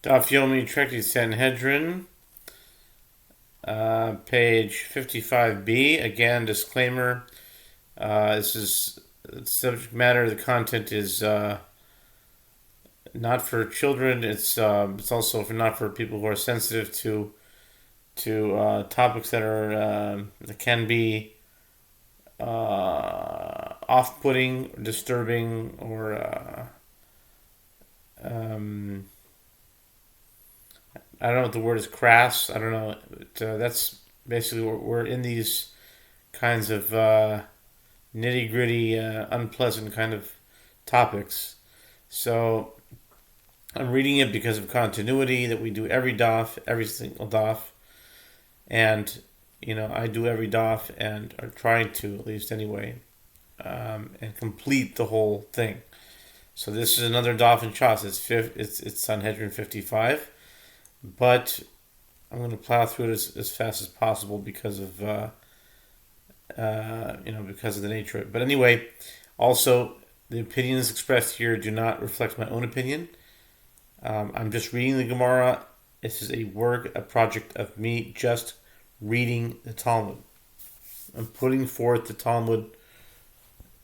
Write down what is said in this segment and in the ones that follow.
Daf Yomi Trekkie Sanhedrin, page 55b. Again, disclaimer. This is subject matter. The content is not for children. It's also not for people who are sensitive to topics that can be off-putting, disturbing, or I don't know what the word is, crass. I don't know. But, that's basically what we're in these kinds of nitty gritty, unpleasant kind of topics. So I'm reading it because of continuity that we do every daf, every single daf, and I do every daf and are trying to at least anyway, and complete the whole thing. So this is another daf in Shas. It's Sanhedrin 55. But I'm going to plow through it as fast as possible because of because of the nature of it. But anyway, also the opinions expressed here do not reflect my own opinion. I'm just reading the Gemara. This is a project of me just reading the Talmud. I'm putting forth the Talmud,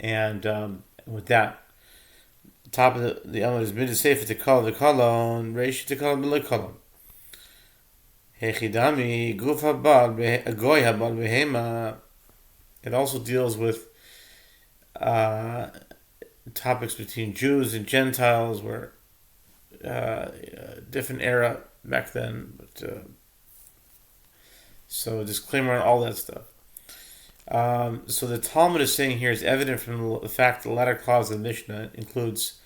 and with that, the top of the Amud is mid sefer to call the kolon, reish to call the kolon. It also deals with topics between Jews and Gentiles, where different era back then. But so disclaimer on all that stuff. So the Talmud is saying here is evident from the fact that the latter clause of the Mishnah includes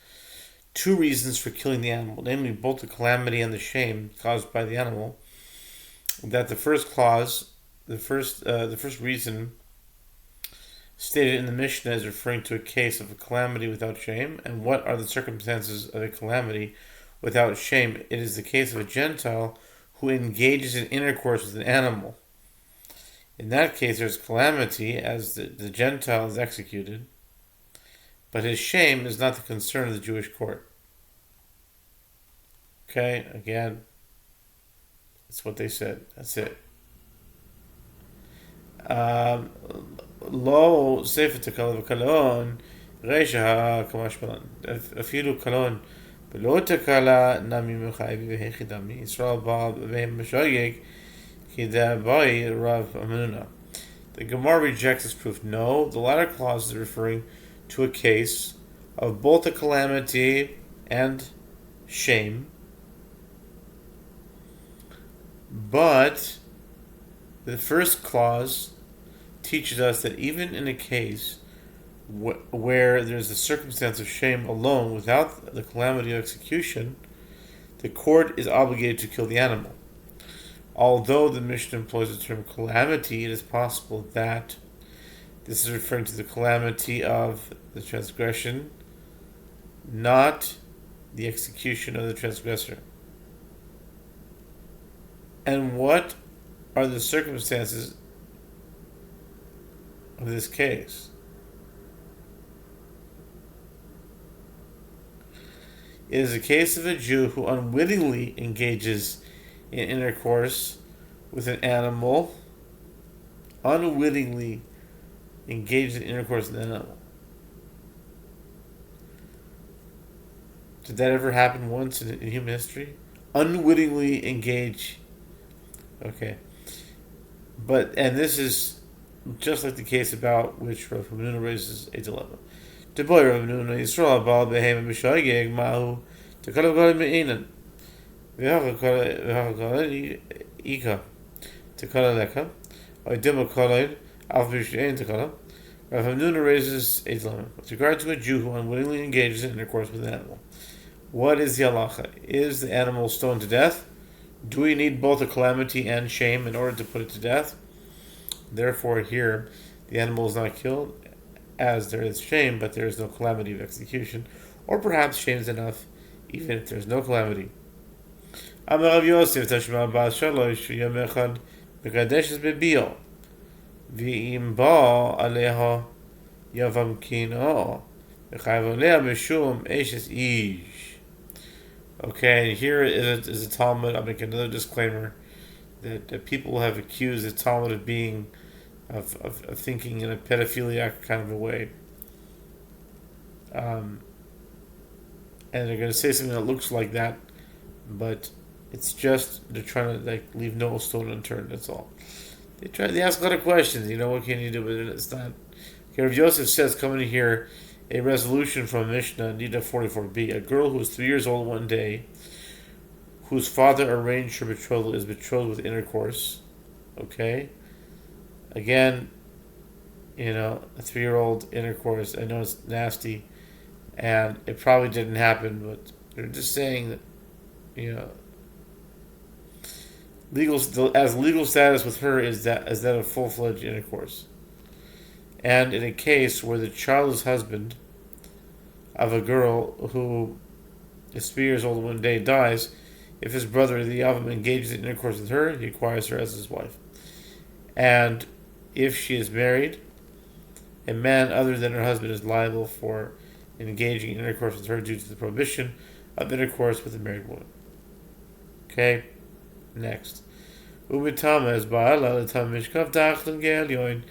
two reasons for killing the animal, namely both the calamity and the shame caused by the animal. That the first clause, the first reason stated in the Mishnah is referring to a case of a calamity without shame. And what are the circumstances of a calamity without shame? It is the case of a Gentile who engages in intercourse with an animal. In that case, there's calamity as the Gentile is executed, but his shame is not the concern of the Jewish court. Okay, again, that's what they said. That's it. Lo sefer tekala v'kalon reisha kamashmalan. Afilu kalon below tekala nami mechayvi v'hechidami Yisrael ba'al v'hem meshayek kida bai rav amunah. The Gemara rejects this proof. No, the latter clause is referring to a case of both a calamity and shame. But the first clause teaches us that even in a case where there's a circumstance of shame alone, without the calamity of execution, the court is obligated to kill the animal. Although the Mishnah employs the term calamity, it is possible that this is referring to the calamity of the transgression, not the execution of the transgressor. And what are the circumstances of this case? It is a case of a Jew who unwittingly engages in intercourse with an animal. Unwittingly engages in intercourse with an animal. Did that ever happen once in human history? Unwittingly engage. Okay. And this is just like the case about which Rav Hamnuna raises a dilemma. Deboy Rav Hamnuna Yisrael Baal Behem Mishayeg Mahu Tekalav Galim Me'inan V'Hachakalah Ika Tekala Leka Oidima Kalaid Alf B'Shein Tekala. Rav Hamnuna raises a dilemma with regard to a Jew who unwittingly engages in intercourse with an animal. What is the halacha? Is the animal stoned to death? Do we need both a calamity and shame in order to put it to death? Therefore, here, the animal is not killed, as there is shame, but there is no calamity of execution. Or perhaps shame is enough, even if there is no calamity. Amar Rav Yosef Tashma Bas Shalosh Yom Echad Mekadesh Bebiel V'im Ba Aleha Yavam Kino V'chayv Alea Meshum Eshes Ish. Okay, and here is a Talmud. I'll make another disclaimer that people have accused the Talmud of being of thinking in a pedophiliac kind of a way. Um, and they're going to say something that looks like that, but it's just they're trying to like leave no stone unturned. That's all. They ask a lot of questions. What can you do with it? It's not. Okay, Rav Yosef says coming in here a resolution from Mishnah Nida 44b. A girl who was 3 years old one day, whose father arranged her betrothal, is betrothed with intercourse. Okay. Again, a 3-year-old intercourse. I know it's nasty, and it probably didn't happen, but they're just saying that you know legal status with her is that of full-fledged intercourse. And in a case where the childless husband of a girl who is 3 years old one day dies, if his brother the Yavam engages in intercourse with her, he acquires her as his wife. And if she is married, a man other than her husband is liable for engaging in intercourse with her due to the prohibition of intercourse with a married woman. Okay, next. Umitama is ba'ala l'tam mishkav tachlan ge'elyon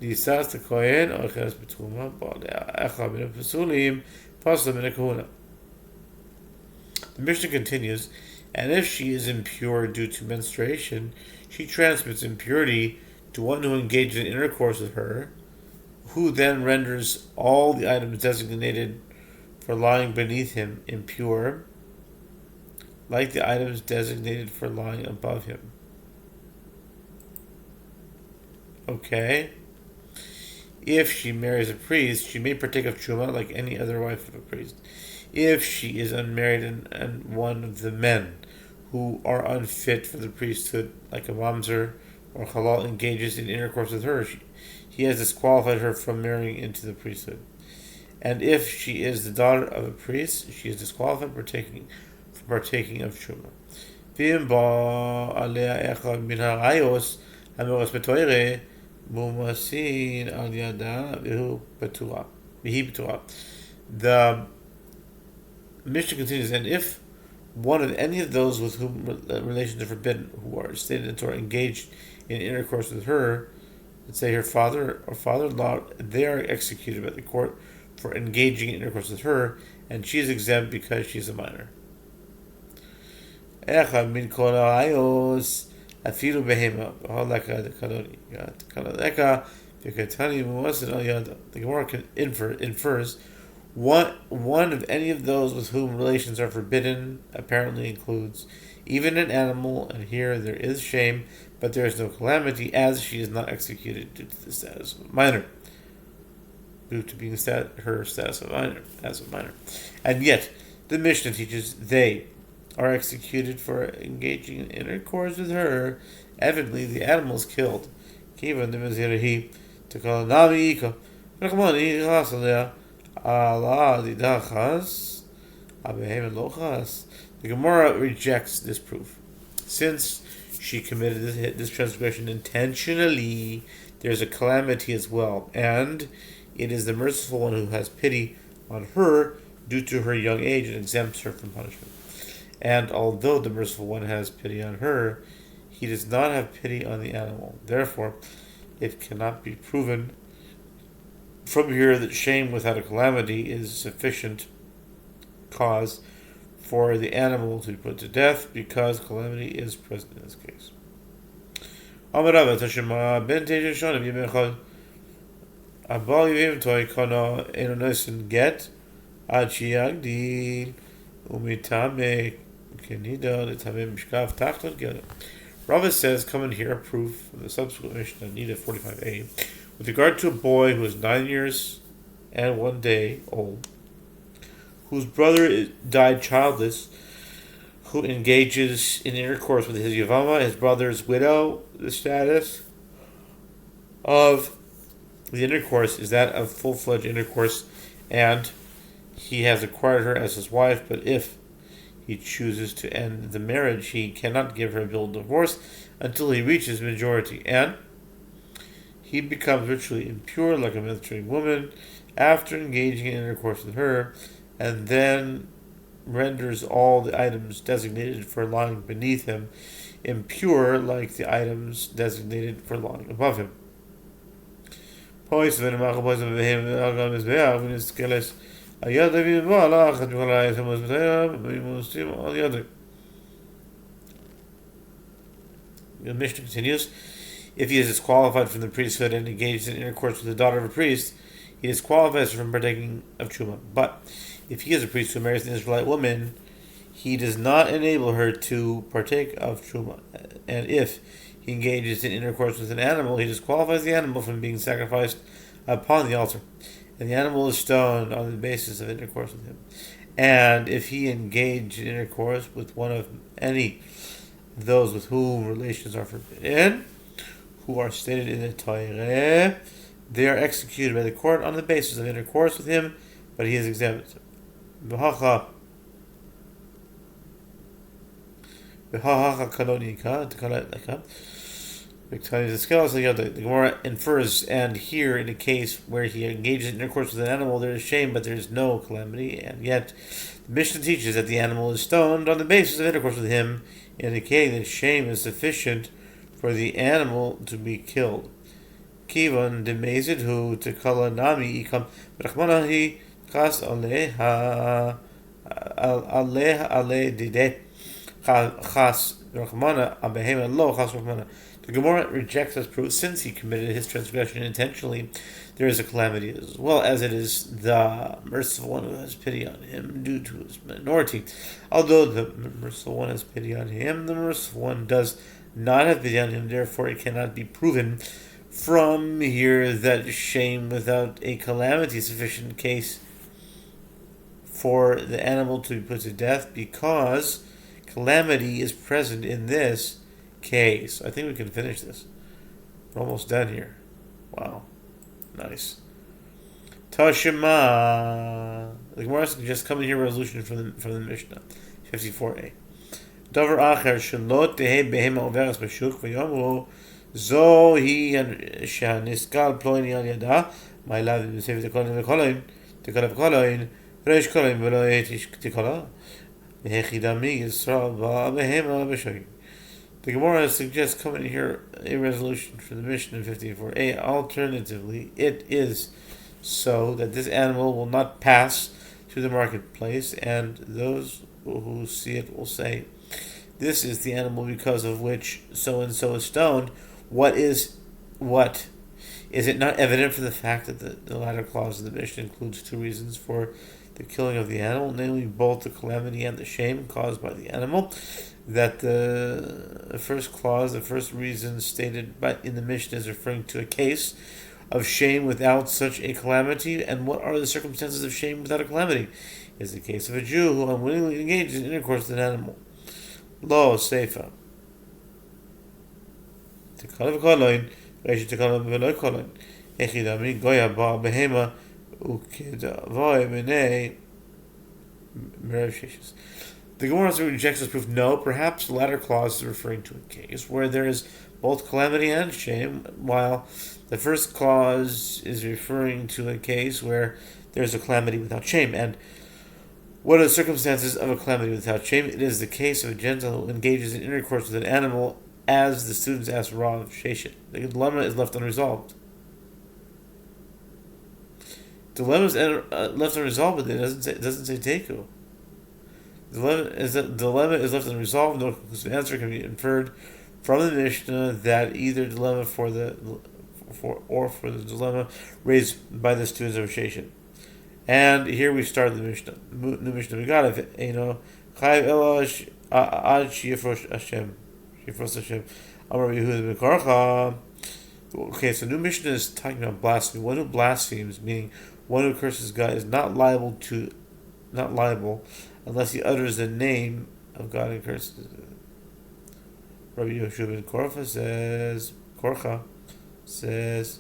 disas l'kohen oches b'truma ba'le'echa min ha'pesulim pasla min ha'kahuna. The Mishnah continues, and if she is impure due to menstruation, she transmits impurity to one who engages in intercourse with her, who then renders all the items designated for lying beneath him impure, like the items designated for lying above him. Okay. If she marries a priest, she may partake of truma like any other wife of a priest. If she is unmarried and one of the men who are unfit for the priesthood, like a mamzer or halal, engages in intercourse with her, he has disqualified her from marrying into the priesthood. And if she is the daughter of a priest, she is disqualified from partaking of truma. The Mishnah continues, and if one of any of those with whom relations are forbidden, who are stated in the Torah, engaged in intercourse with her, let's say her father or father-in-law, they are executed by the court for engaging in intercourse with her, and she is exempt because she is a minor. The Gemara infers one of any of those with whom relations are forbidden apparently includes even an animal, and here there is shame, but there is no calamity, as she is not executed due to the status of a minor. Due to being her status of as a minor. And yet, the Mishnah teaches they are executed for engaging in intercourse with her. Evidently, the animal is killed. The Gemara rejects this proof. Since she committed this transgression intentionally, there's a calamity as well, and it is the merciful one who has pity on her due to her young age and exempts her from punishment. And although the merciful one has pity on her, he does not have pity on the animal. Therefore, it cannot be proven from here that shame without a calamity is sufficient cause for the animal to be put to death, because calamity is present in this case. Rava says, come in here, a proof of the subsequent Mishnah, Nida 45a, with regard to a boy who is 9 years and 1 day old, whose brother died childless, who engages in intercourse with his Yavama, his brother's widow. The status of the intercourse is that of full-fledged intercourse, and he has acquired her as his wife, but if he chooses to end the marriage, he cannot give her a bill of divorce until he reaches majority, and he becomes ritually impure like a menstruating woman after engaging in intercourse with her, and then renders all the items designated for lying beneath him impure, like the items designated for lying above him. The Mishnah continues, if he is disqualified from the priesthood and engaged in intercourse with the daughter of a priest, he disqualifies from partaking of Truma. But if he is a priest who marries an Israelite woman, he does not enable her to partake of Truma. And if he engages in intercourse with an animal, he disqualifies the animal from being sacrificed upon the altar. And the animal is stoned on the basis of intercourse with him. And if he engaged in intercourse with one of any those with whom relations are forbidden, who are stated in the Torah, they are executed by the court on the basis of intercourse with him, but he is exempt. The Gemara infers, and here in a case where he engages in intercourse with an animal, there is shame, but there is no calamity, and yet the Mishnah teaches that the animal is stoned on the basis of intercourse with him, indicating that shame is sufficient for the animal to be killed. Kivan demezid hu tekala nami ikam brachmanahi chas aleha ale dide chas brachmana abehema lo chas brachmana. The Gemara rejects as proof, since he committed his transgression intentionally, there is a calamity, as well as it is the merciful one who has pity on him due to his minority. Although the merciful one has pity on him, the merciful one does not have pity on him, therefore it cannot be proven from here that shame without a calamity is sufficient case for the animal to be put to death, because calamity is present in this case. I think we can finish this. We're almost done here. Wow. Nice. Tashima. The Gemara suggests coming here resolution from the Mishnah. 54a. Davar acher shelot tehe behema overas b'shuk v'yomru zo hi shaniskal ploini al yada ma'ilav b'sefer tekolim v'koloin tekolav koloin reish koloin v'lo yetish tekola v'hechidami yisra b'behema b'shuk. The Gemara suggests coming here a resolution for the Mishnah in 54a. Alternatively, it is so that this animal will not pass through the marketplace, and those who see it will say, this is the animal because of which so and so is stoned. What? Is it not evident from the fact that the latter clause of the Mishnah includes two reasons for the killing of the animal, namely both the calamity and the shame caused by the animal, that the first clause, the first reason stated in the Mishnah, is referring to a case of shame without such a calamity? And what are the circumstances of shame without a calamity? Is the case of a Jew who unwittingly engages in intercourse with an animal. Lo Sefer. Tekalav koloin, reish tekalav v'lo koloin. Echidami goya ba behema ukedavoy b'nei merav sheshes. The Gemara also rejects this proof. No, perhaps the latter clause is referring to a case where there is both calamity and shame, while the first clause is referring to a case where there is a calamity without shame. And what are the circumstances of a calamity without shame? It is the case of a Gentile who engages in intercourse with an animal, as the students ask Rav Sheshet. The dilemma is left unresolved. The dilemma is left unresolved, but it doesn't say teku. The dilemma is left unresolved. No conclusive answer can be inferred from the Mishnah that either dilemma for the dilemma raised by the students of Sheshet. And here we start the Mishnah. New Mishnah we got it. Chayiv elash ad sheyifrosh Hashem. Sheyifrosh Hashem. Amar Yehuda b'karcha. Okay, so new Mishnah is talking about blasphemy. One who blasphemes, meaning one who curses God, is not liable unless he utters the name of God and curses. Rabbi Yehoshua ben Korcha says,